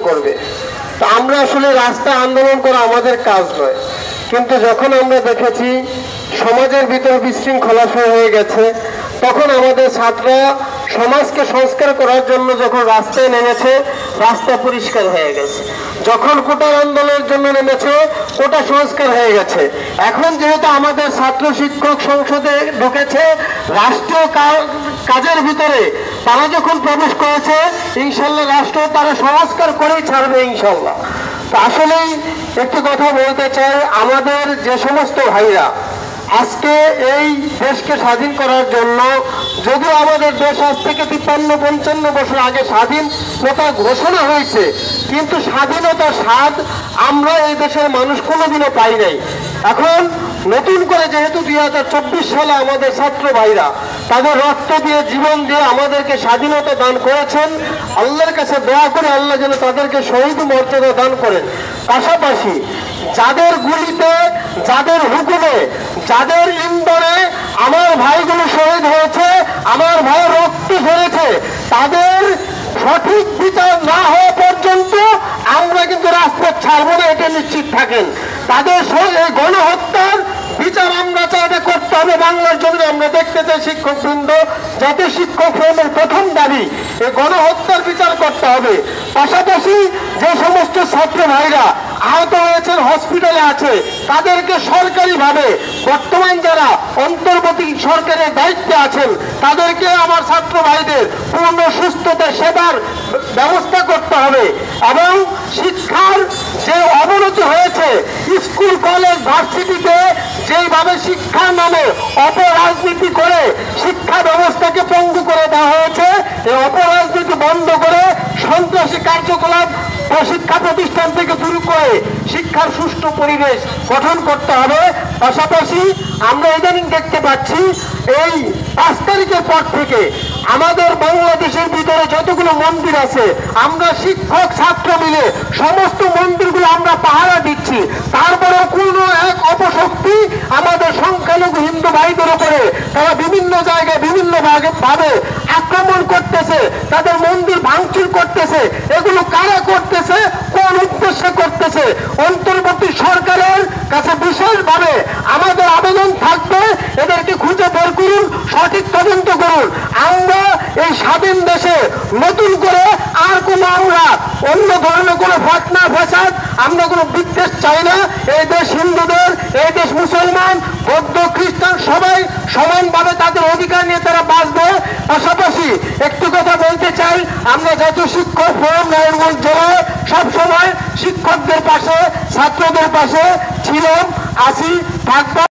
করবে। তো আমরা আসলে রাস্তা আন্দোলন করা আমাদের কাজ নয়, কিন্তু যখন আমরা দেখেছি সমাজের ভিতরে বিশৃঙ্খলা শুরু হয়ে গেছে, তখন আমাদের ছাত্ররা সমাজকে সংস্কার করার জন্য যখন রাস্তায় নেমেছে, রাস্তা পরিষ্কার হয়ে গেছে। যখন কোটার আন্দোলনের জন্য নেমেছে, কোটা সংস্কার হয়ে গেছে। এখন যেহেতু আমাদের ছাত্র শিক্ষক সংসদে ঢুকেছে, রাষ্ট্রীয় কাজের ভিতরে তারা যখন প্রবেশ করেছে, ইনশাল্লাহ রাষ্ট্র তারা সংস্কার করেই ছাড়বে ইনশাল্লাহ। তো আসলেই একটি কথা বলতে চাই, আমাদের যে সমস্ত ভাইরা আজকে এই দেশকে স্বাধীন করার জন্য, যদিও আমাদের দেশ আজ থেকে 53-55 বছর আগে স্বাধীনতা ঘোষণা হয়েছে, কিন্তু স্বাধীনতার স্বাদ আমরা এই দেশের মানুষ কোনোদিনও পাই নাই। এখন নতুন করে যেহেতু 2024 সালে আমাদের ছাত্র ভাইরা তাদের রক্ত দিয়ে, জীবন দিয়ে আমাদেরকে স্বাধীনতা দান করেছেন, আল্লাহর কাছে দোয়া করে আল্লাহ যেন তাদেরকে শহীদ মর্যাদা দান করেন। পাশাপাশি যাদের গুলিতে, যাদের হুকুমে, যাদের ইন্ধনে আমার ভাইগুলো শহীদ হয়েছে, আমার ভাই রক্ত ঝরেছে, তাদের সঠিক বিচার না হওয়া পর্যন্ত আমরা কিন্তু রাজপথ ছাড়বো না, এটা নিশ্চিত থাকেন। তাদের এই গণহত্যার বিচার আমরা চাইতে করতে হবে বাংলার জন্য। আমরা দেখতে চাই শিক্ষকবৃন্দ, জাতীয় শিক্ষক ফোরামের প্রথম দাবি এই গণহত্যার বিচার করতে হবে। পাশাপাশি যে সমস্ত ছাত্র ভাইরা আহত হয়েছেন, হসপিটালে আছে, তাদেরকে সরকারিভাবে বর্তমান যারা অন্তর্বর্তী সরকারের দায়িত্বে আছেন, তাদেরকে আমার ছাত্র ভাইদের পূর্ণ সুস্থতা সেবার ব্যবস্থা করতে হবে। এবং শিক্ষার যে অবনতি হয়েছে, স্কুল কলেজ ভার্সিটিতে যেইভাবে শিক্ষার নামে অপরাজনীতি করে শিক্ষা ব্যবস্থাকে পঙ্গু করে দেওয়া হয়েছে, এই অপরাজনীতি বন্ধ করে সন্ত্রাসী কার্যকলাপ শিক্ষা প্রতিষ্ঠান থেকে শুরু করে শিক্ষার সুষ্ঠু পরিবেশ গঠন করতে হবে। পাশাপাশি আমরা ইদানিং দেখতে পাচ্ছি এই 5 তারিখের পর থেকে আমাদের বাংলাদেশের ভিতরে যতগুলো মন্দির আছে, আমরা শিক্ষক ছাত্র মিলে সমস্ত মন্দিরগুলো আমরা পাহারা দিচ্ছি, তারপরেও কোনো এক অপশক্তি আমাদের সংখ্যালঘু হিন্দু ভাইদের উপরে তারা বিভিন্ন জায়গায় বিভিন্ন ভাবে আক্রমণ করতেছে, তাদের মন্দির ভাঙচুর করতেছে। এগুলো কারা করতেছে, কোন উদ্দেশ্যে করতেছে? অন্তর্বর্তী সরকারের কাছে বিশেষভাবে আমাদের আবেদন থাকবে, এদেরকে খুঁজে বের করুন, সঠিক তদন্ত করুন। আমরা এই স্বাধীন দেশে নতুন করে আর কোনো আমরা অন্য ধরনের কোনো ফতনা ফ্যাসাদ, আমরা কোনো বিদ্বেষ চাই না। এই দেশ হিন্দুদের, এই দেশ মুসলমান, বৌদ্ধ, খ্রিস্টান সবাই সমানভাবে তাদের অধিকার নিয়ে তারা বাঁচবে। পাশাপাশি একটু কথা বলতে চাই, আমরা জাতীয় শিক্ষক ফোরাম নারায়ণগঞ্জ জেলায় সবসময় শিক্ষকদের পাশে, ছাত্রদের পাশে ছিলাম, আছি, থাকবো।